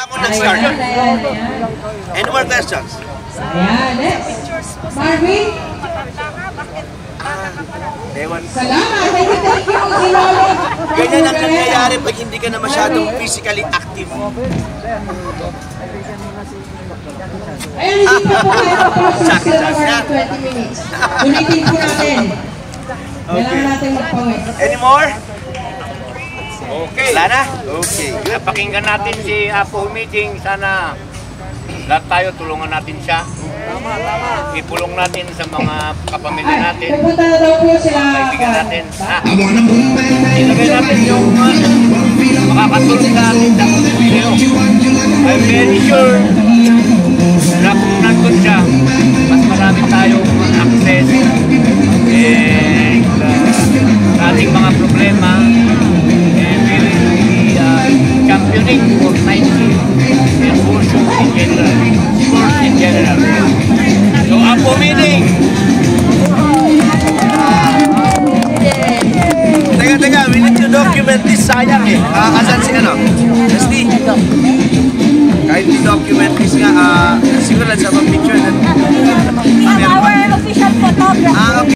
ako nag-start. Any more questions? Ayan, next. Marvin? Ewan. Salamat! Thank you! Sinolid! Ganyan ang nangyayari pag hindi ka na masyadong physically active. Ayan, hindi pa po kayo tapos sa 20 minutes. Ulitin po natin. Kailangan natin magpawit. Any more? Okay. Wala na? Okay, good. Pakinggan natin si Apo Meeting. Sana lahat tayo tulungan natin siya. Ipulong natin sa mga kapamilya natin. Pupunta na daw po sila. Kaibigan natin. Ilagay natin yung makakatulong sa atin sa video. I'm very sure na kung nandun siya, mas marami tayong access sa ating mga problema. And we will be championing for 90 and also in general. Sports in general. So, Apo Meeting! Teka, we need to document this. Sayang eh. Asan si ano? Rusty? Kahit i-document this nga, siguro lang sa picture. Our official photographer. Okay.